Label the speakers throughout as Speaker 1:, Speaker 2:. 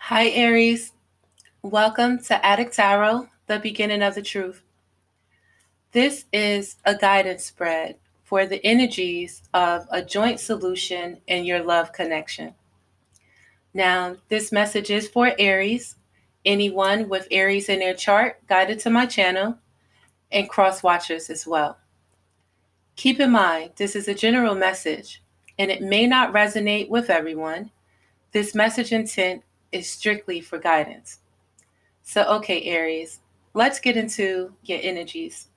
Speaker 1: Hi, Aries. Welcome to Adik Tarot, the beginning of the truth. This is a guidance spread for the energies of a joint solution in your love connection. Now, this message is for Aries, anyone with Aries in their chart guided to my channel, and cross watchers as well. Keep in mind, this is a general message, and it may not resonate with everyone. This message intent is strictly for guidance. So, okay, Aries, let's get into your energies.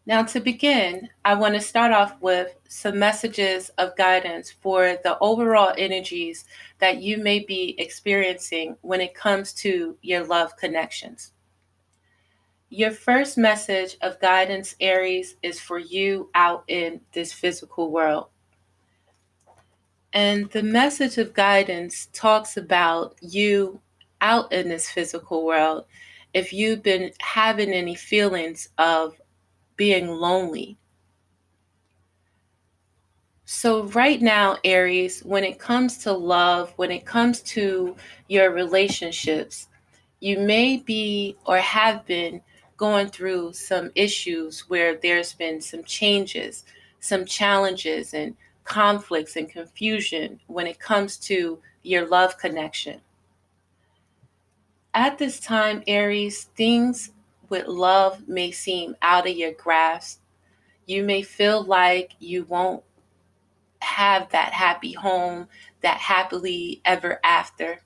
Speaker 1: Now, to begin, I want to start off with some messages of guidance for the overall energies that you may be experiencing when it comes to your love connections. Your first message of guidance, Aries, is for you out in this physical world. And the message of guidance talks about you out in this physical world. If you've been having any feelings of being lonely. So right now, Aries, when it comes to love, when it comes to your relationships, you may be or have been going through some issues where there's been some changes, some challenges and conflicts and confusion when it comes to your love connection. At this time, Aries, things with love may seem out of your grasp. You may feel like you won't have that happy home, that happily ever after.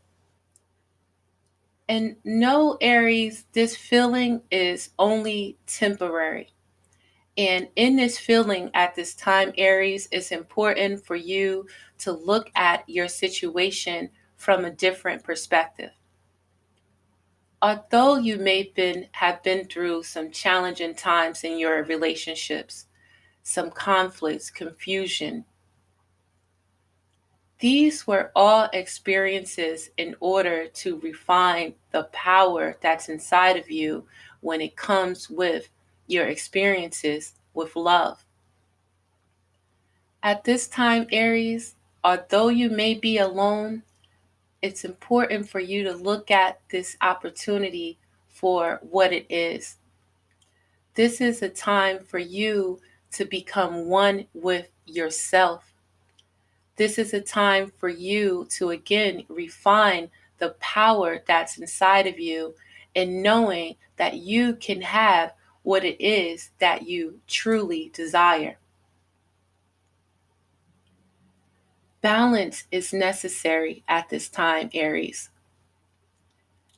Speaker 1: And no, Aries, this feeling is only temporary. And in this feeling at this time, Aries, it's important for you to look at your situation from a different perspective. Although you may have been through some challenging times in your relationships, some conflicts, confusion, these were all experiences in order to refine the power that's inside of you when it comes with your experiences with love. At this time, Aries, although you may be alone, it's important for you to look at this opportunity for what it is. This is a time for you to become one with yourself. This is a time for you to again refine the power that's inside of you and knowing that you can have what it is that you truly desire. Balance is necessary at this time, Aries.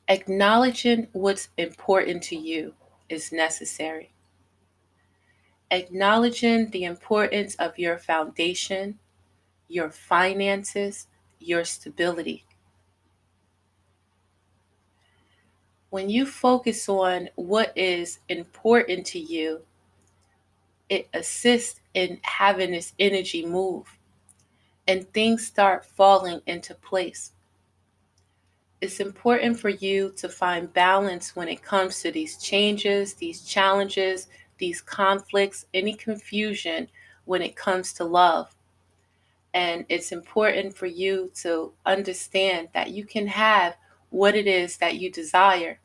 Speaker 1: Acknowledging what's important to you is necessary. Acknowledging the importance of your foundation, your finances, your stability. When you focus on what is important to you, it assists in having this energy move and things start falling into place. It's important for you to find balance when it comes to these changes, these challenges, these conflicts, any confusion when it comes to love. And it's important for you to understand that you can have what it is that you desire.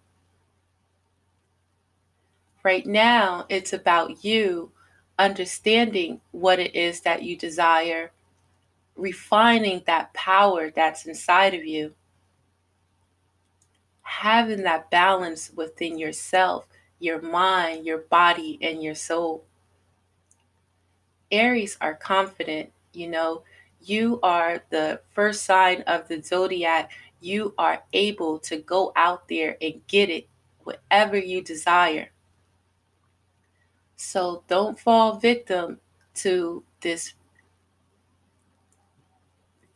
Speaker 1: Right now, it's about you understanding what it is that you desire, refining that power that's inside of you, having that balance within yourself, your mind, your body, and your soul. Aries are confident, you are the first sign of the zodiac. You are able to go out there and get it, whatever you desire. So don't fall victim to this,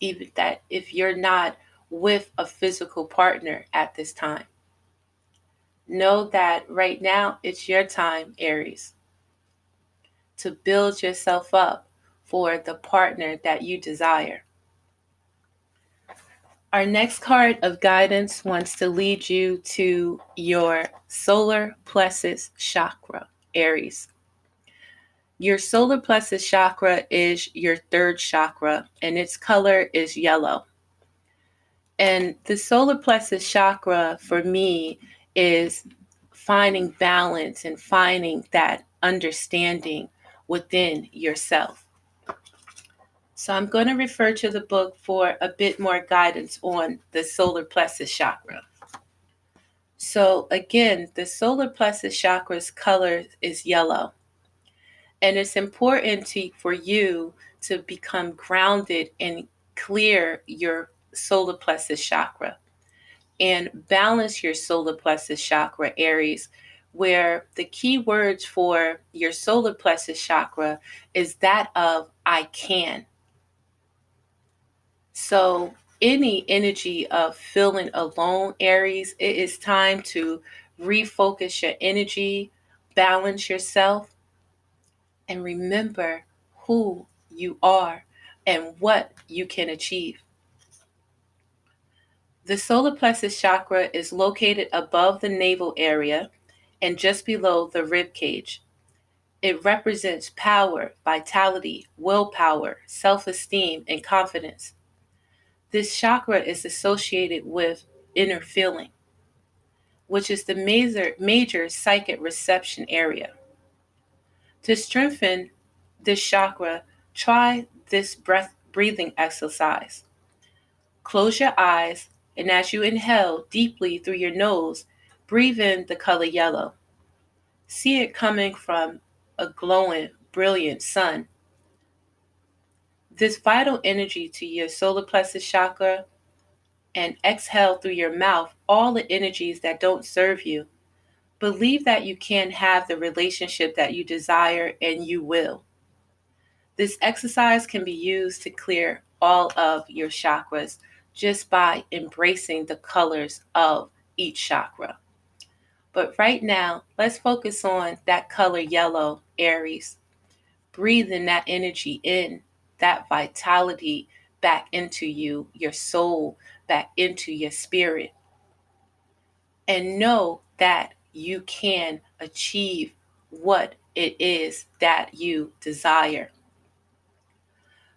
Speaker 1: even that if you're not with a physical partner at this time. Know that right now it's your time, Aries, to build yourself up for the partner that you desire. Our next card of guidance wants to lead you to your solar plexus chakra, Aries. Your solar plexus chakra is your third chakra, and its color is yellow. And the solar plexus chakra for me is finding balance and finding that understanding within yourself. So I'm going to refer to the book for a bit more guidance on the solar plexus chakra. So again, the solar plexus chakra's color is yellow. And it's important for you to become grounded and clear your solar plexus chakra and balance your solar plexus chakra, Aries, where the key words for your solar plexus chakra is that of I can. So any energy of feeling alone, Aries, it is time to refocus your energy, balance yourself, and remember who you are and what you can achieve. The solar plexus chakra is located above the navel area and just below the rib cage. It represents power, vitality, willpower, self-esteem, and confidence. This chakra is associated with inner feeling, which is the major psychic reception area. To strengthen this chakra, try this breathing exercise. Close your eyes, and as you inhale deeply through your nose, breathe in the color yellow. See it coming from a glowing, brilliant sun. This vital energy to your solar plexus chakra, and exhale through your mouth all the energies that don't serve you. Believe that you can have the relationship that you desire, and you will. This exercise can be used to clear all of your chakras just by embracing the colors of each chakra. But right now, let's focus on that color yellow, Aries. Breathing that energy in, that vitality back into you, your soul back into your spirit. And know that you can achieve what it is that you desire.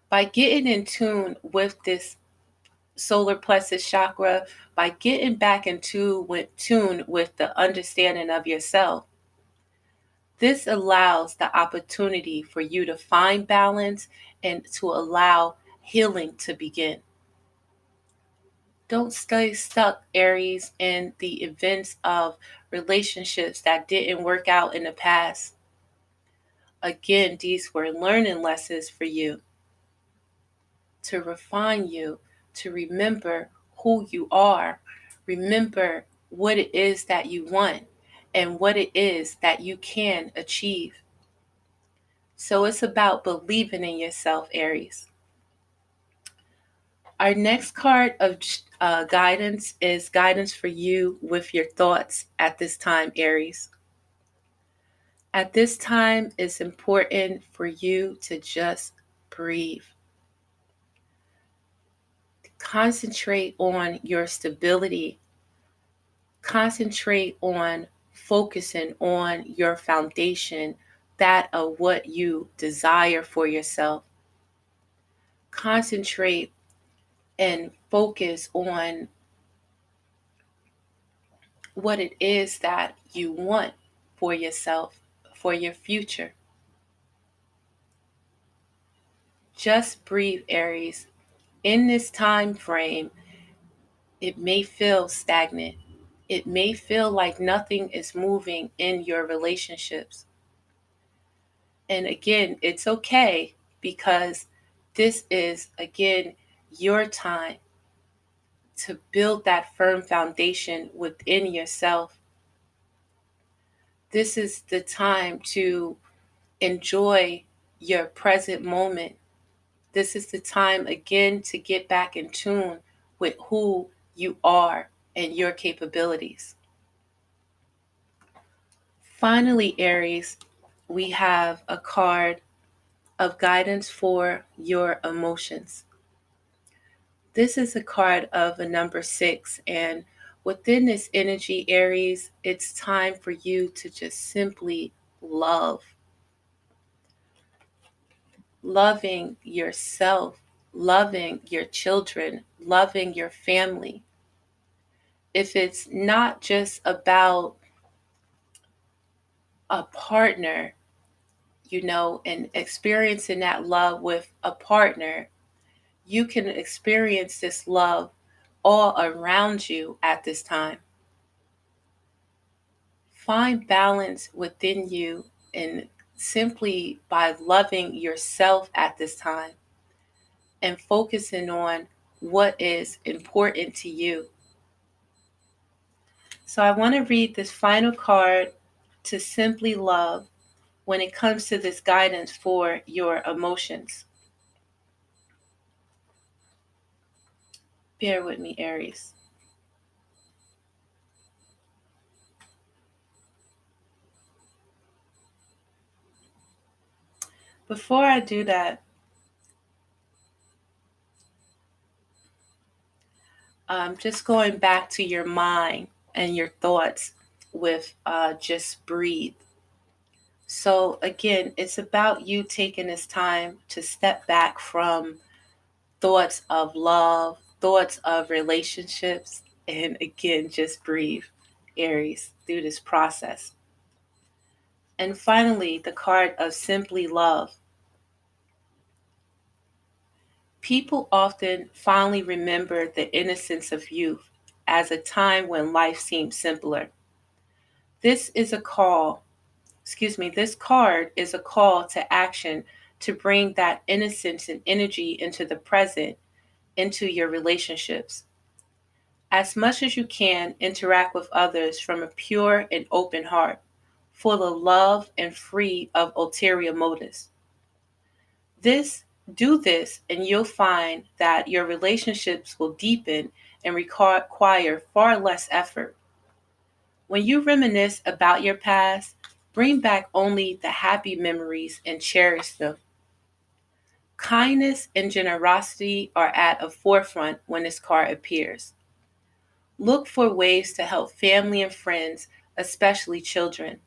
Speaker 1: By getting in tune with this solar plexus chakra, by getting back into tune with the understanding of yourself, this allows the opportunity for you to find balance and to allow healing to begin. Don't stay stuck, Aries, in the events of relationships that didn't work out in the past. Again, these were learning lessons for you to refine you, to remember who you are, remember what it is that you want and what it is that you can achieve. So it's about believing in yourself, Aries. Our next card of guidance is guidance for you with your thoughts at this time, Aries. At this time, it's important for you to just breathe. Concentrate on your stability. Concentrate on focusing on your foundation, that of what you desire for yourself. Concentrate and focus on what it is that you want for yourself, for your future. Just breathe, Aries. In this time frame, it may feel stagnant. It may feel like nothing is moving in your relationships. And again, it's okay, because this is, again, your time to build that firm foundation within yourself. This is the time to enjoy your present moment. This is the time, again, to get back in tune with who you are and your capabilities. Finally, Aries, we have a card of guidance for your emotions. This is a card of a number 6, and within this energy, Aries, it's time for you to just simply love. Loving yourself, loving your children, loving your family. If it's not just about a partner, and experiencing that love with a partner, you can experience this love all around you at this time. Find balance within you, and simply by loving yourself at this time and focusing on what is important to you. So I want to read this final card to simply love when it comes to this guidance for your emotions. Bear with me, Aries. Before I do that, just going back to your mind and your thoughts with just breathe. So, again, it's about you taking this time to step back from thoughts of love, thoughts of relationships, and again, just breathe, Aries, through this process. And finally, the card of simply love. People often fondly remember the innocence of youth as a time when life seemed simpler. This is a call, this card is a call to action to bring that innocence and energy into the present, into your relationships. As much as you can, interact with others from a pure and open heart, full of love and free of ulterior motives. Do this, and you'll find that your relationships will deepen and require far less effort. When you reminisce about your past, bring back only the happy memories and cherish them. Kindness and generosity are at a forefront when this card appears. Look for ways to help family and friends, especially children.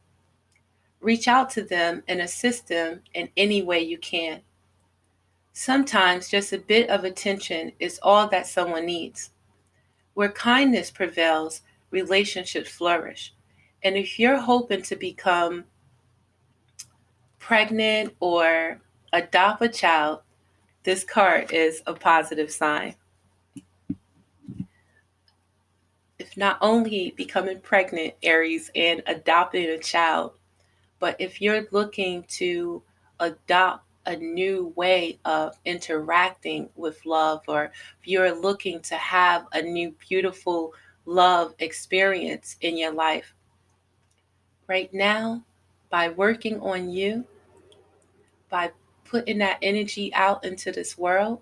Speaker 1: Reach out to them and assist them in any way you can. Sometimes just a bit of attention is all that someone needs. Where kindness prevails, relationships flourish. And if you're hoping to become pregnant or adopt a child, this card is a positive sign. If not only becoming pregnant, Aries, and adopting a child, but if you're looking to adopt a new way of interacting with love, or if you're looking to have a new beautiful love experience in your life, right now, by working on you, by putting that energy out into this world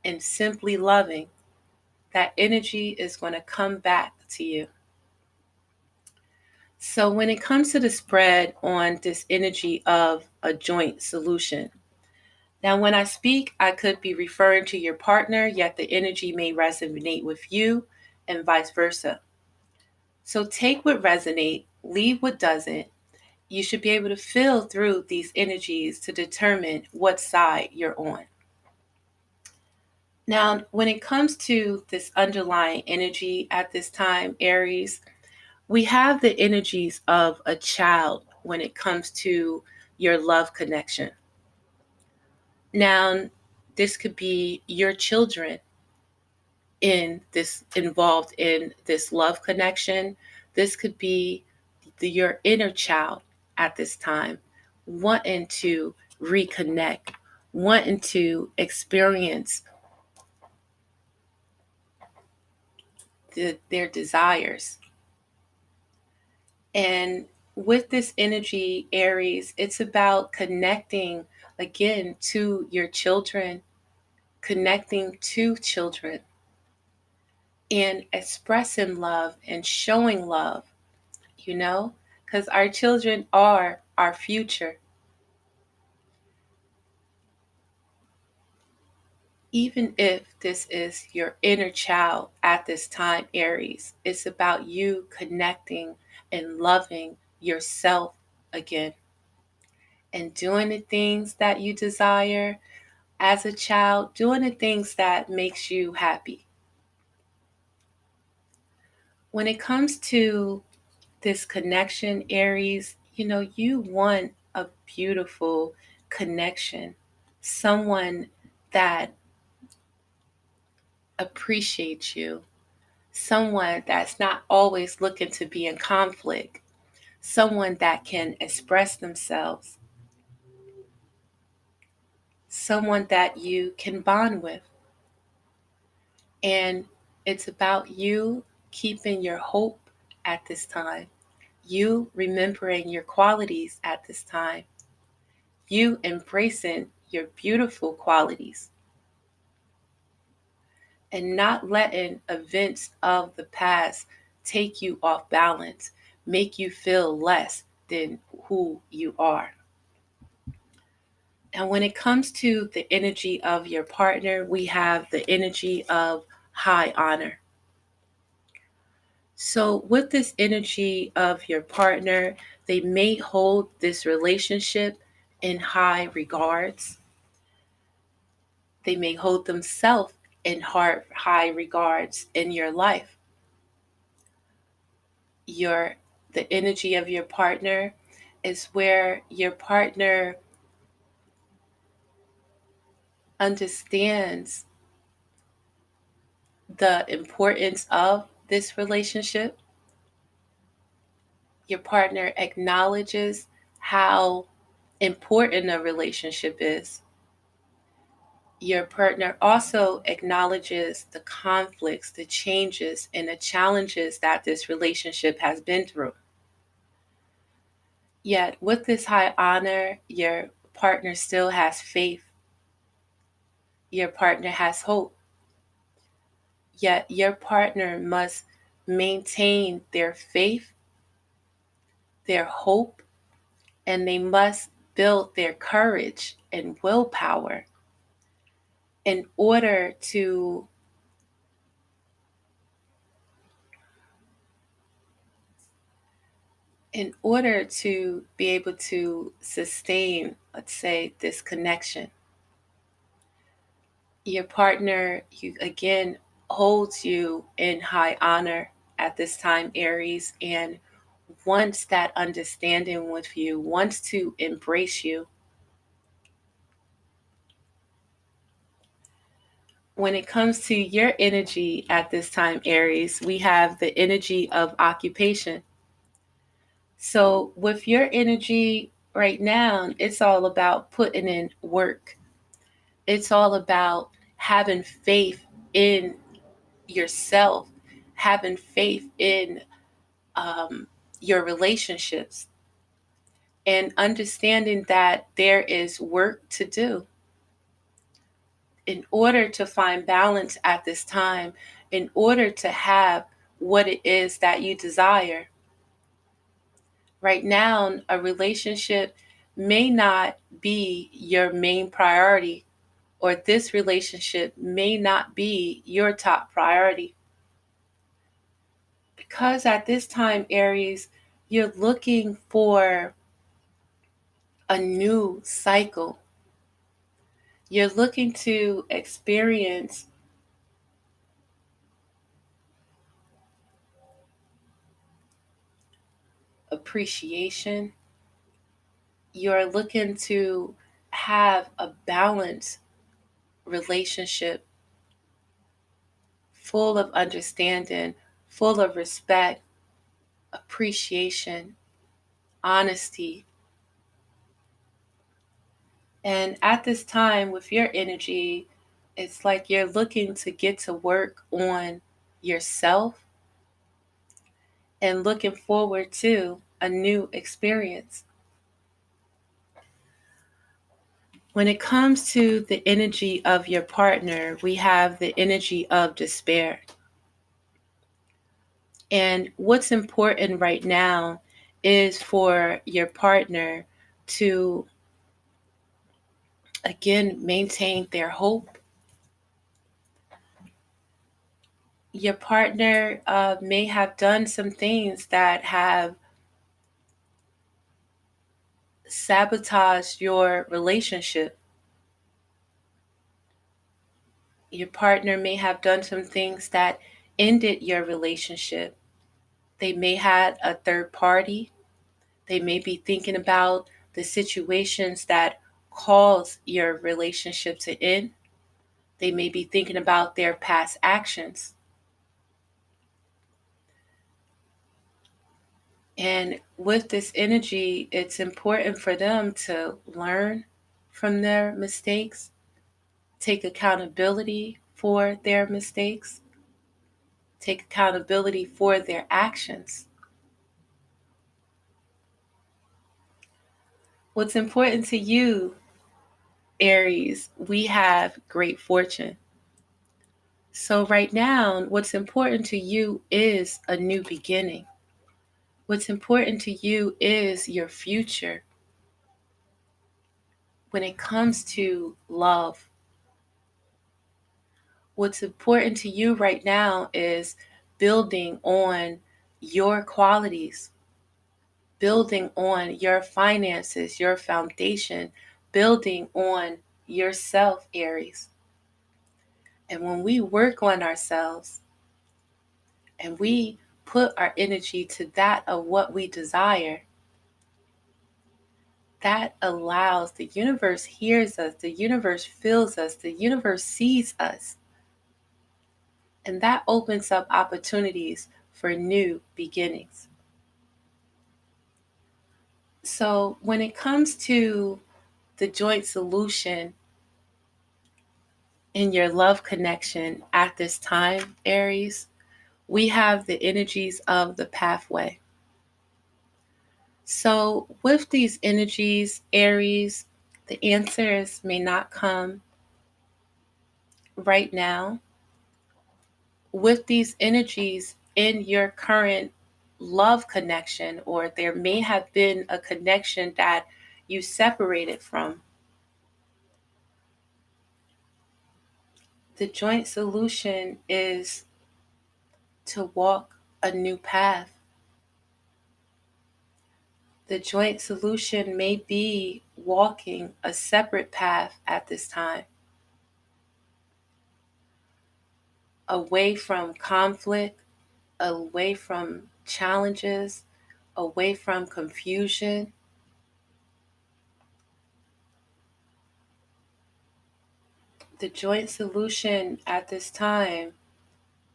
Speaker 1: and simply loving, that energy is going to come back to you. So when it comes to the spread on this energy of a joint solution, now when I speak, I could be referring to your partner, yet the energy may resonate with you and vice versa. So take what resonates, leave what doesn't. You should be able to feel through these energies to determine what side you're on. Now, when it comes to this underlying energy at this time, Aries, we have the energies of a child when it comes to your love connection. Now, this could be your children involved in this love connection. This could be your inner child at this time, wanting to reconnect, wanting to experience their desires. And with this energy, Aries, it's about connecting again to your children, connecting to children, and expressing love and showing love, because our children are our future. Even if this is your inner child at this time, Aries, it's about you connecting and loving yourself again and doing the things that you desire, as a child, doing the things that makes you happy. When it comes to this connection, Aries, you want a beautiful connection, someone that appreciates you, someone that's not always looking to be in conflict, someone that can express themselves, someone that you can bond with. And it's about you keeping your hope at this time, you remembering your qualities at this time, you embracing your beautiful qualities, and not letting events of the past take you off balance, make you feel less than who you are. And when it comes to the energy of your partner, we have the energy of high honor. So, with this energy of your partner, they may hold this relationship in high regards. They may hold themselves in high regards in your life. The energy of your partner is where your partner understands the importance of this relationship. Your partner acknowledges how important a relationship is. Your partner also acknowledges the conflicts, the changes, and the challenges that this relationship has been through. Yet, with this high honor, your partner still has faith. Your partner has hope. Yet, your partner must maintain their faith, their hope, and they must build their courage and willpower in order to be able to sustain, let's say, this connection. Your partner, again, holds you in high honor at this time, Aries, and wants that understanding with you, wants to embrace you. When it comes to your energy at this time, Aries, we have the energy of occupation. So, with your energy right now, it's all about putting in work. It's all about having faith in yourself, having faith in your relationships, and understanding that there is work to do. In order to find balance at this time, in order to have what it is that you desire. Right now, a relationship may not be your main priority, or this relationship may not be your top priority. Because at this time, Aries, you're looking for a new cycle. You're looking to experience appreciation. You're looking to have a balanced relationship full of understanding, full of respect, appreciation, honesty. And at this time, with your energy, it's like you're looking to get to work on yourself and looking forward to a new experience. When it comes to the energy of your partner, we have the energy of despair. And what's important right now is for your partner to, again, maintain their hope. Your partner may have done some things that have sabotaged your relationship. Your partner may have done some things that ended your relationship. They may have a third party. They may be thinking about the situations that caused your relationship to end. They may be thinking about their past actions. And with this energy, it's important for them to learn from their mistakes, take accountability for their mistakes, take accountability for their actions. What's important to you, Aries, we have great fortune. So, right now, what's important to you is a new beginning. What's important to you is your future. When it comes to love, what's important to you right now is building on your qualities, building on your finances, your foundation, building on yourself, Aries. And when we work on ourselves and we put our energy to that of what we desire, that allows the universe hears us, the universe feels us, the universe sees us. And that opens up opportunities for new beginnings. So when it comes to the joint solution in your love connection at this time, Aries, we have the energies of the pathway. So with these energies, Aries, the answers may not come right now. With these energies in your current love connection, or there may have been a connection that you separated from, the joint solution is to walk a new path. The joint solution may be walking a separate path at this time, away from conflict, away from challenges, away from confusion. The joint solution at this time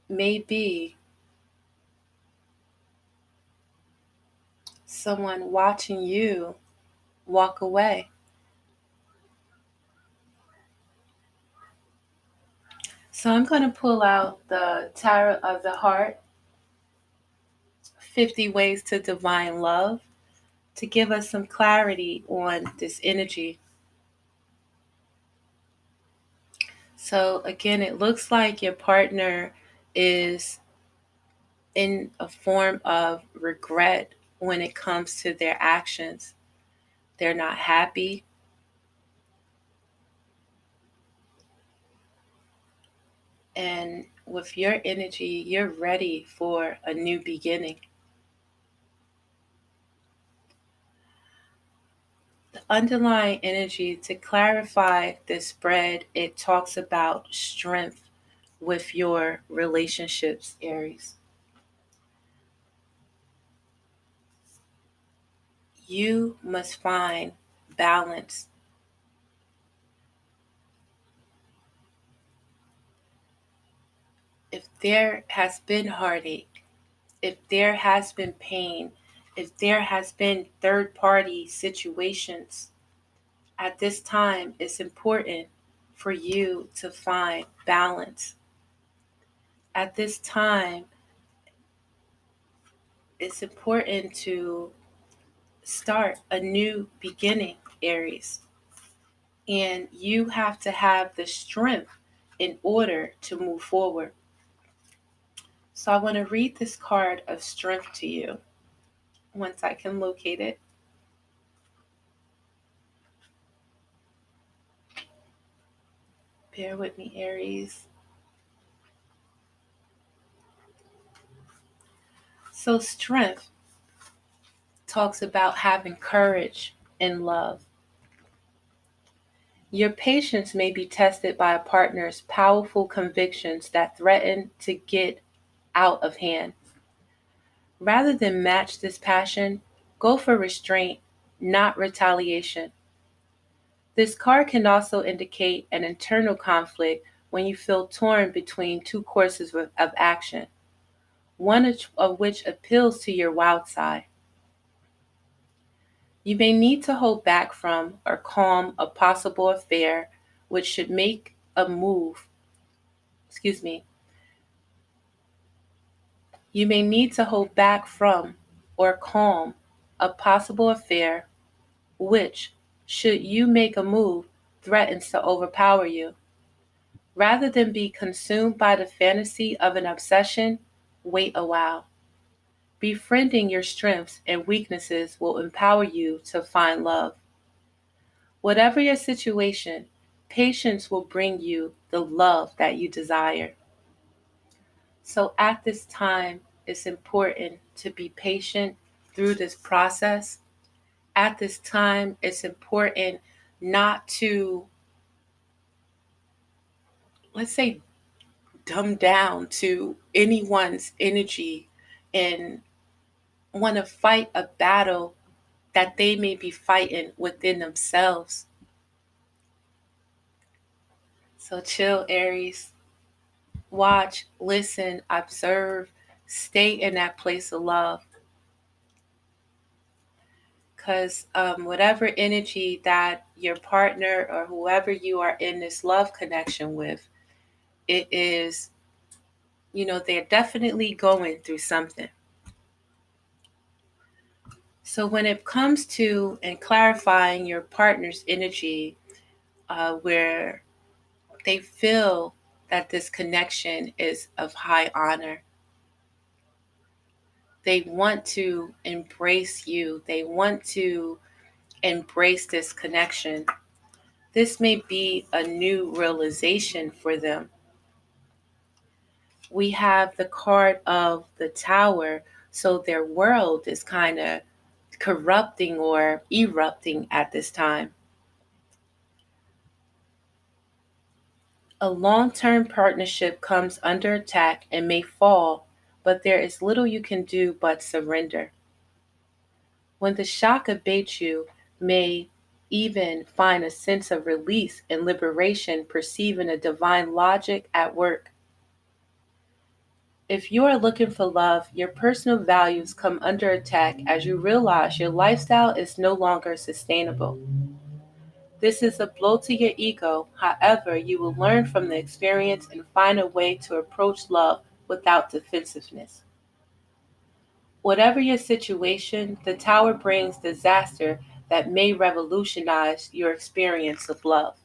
Speaker 1: may be someone watching you walk away. So I'm going to pull out the Tarot of the Heart, 50 Ways to Divine Love, to give us some clarity on this energy. So again, it looks like your partner is in a form of regret when it comes to their actions. They're not happy. And with your energy, you're ready for a new beginning. The underlying energy, to clarify this spread, it talks about strength with your relationships, Aries. You must find balance. If there has been heartache, if there has been pain, if there has been third party situations, at this time it's important for you to find balance. At this time, it's important to start a new beginning, Aries. And you have to have the strength in order to move forward. So I want to read this card of strength to you once I can locate it. Bear with me, Aries. So strength talks about having courage in love. Your patience may be tested by a partner's powerful convictions that threaten to get out of hand. Rather than match this passion, go for restraint, not retaliation. This card can also indicate an internal conflict when you feel torn between two courses of action, one of which appeals to your wild side. You may need to hold back from or calm a possible affair which should make a move. Excuse me. You may need to hold back from or calm a possible affair which, should you make a move, threatens to overpower you. Rather than be consumed by the fantasy of an obsession, wait a while. Befriending your strengths and weaknesses will empower you to find love. Whatever your situation, patience will bring you the love that you desire. So at this time, it's important to be patient through this process. At this time, it's important not to, let's say, dumb down to anyone's energy and want to fight a battle that they may be fighting within themselves. So chill, Aries. Watch, listen, observe, stay in that place of love. Because whatever energy that your partner or whoever you are in this love connection with, it is, they're definitely going through something. So when it comes to and clarifying your partner's energy, where they feel that this connection is of high honor, they want to embrace you, they want to embrace this connection. This may be a new realization for them. We have the card of the Tower, so their world is kind of corrupting or erupting at this time. A long-term partnership comes under attack and may fall, but there is little you can do but surrender. When the shock abates, you may even find a sense of release and liberation, perceiving a divine logic at work. If you are looking for love, your personal values come under attack as you realize your lifestyle is no longer sustainable. This is a blow to your ego. However, you will learn from the experience and find a way to approach love without defensiveness. Whatever your situation, the Tower brings disaster that may revolutionize your experience of love.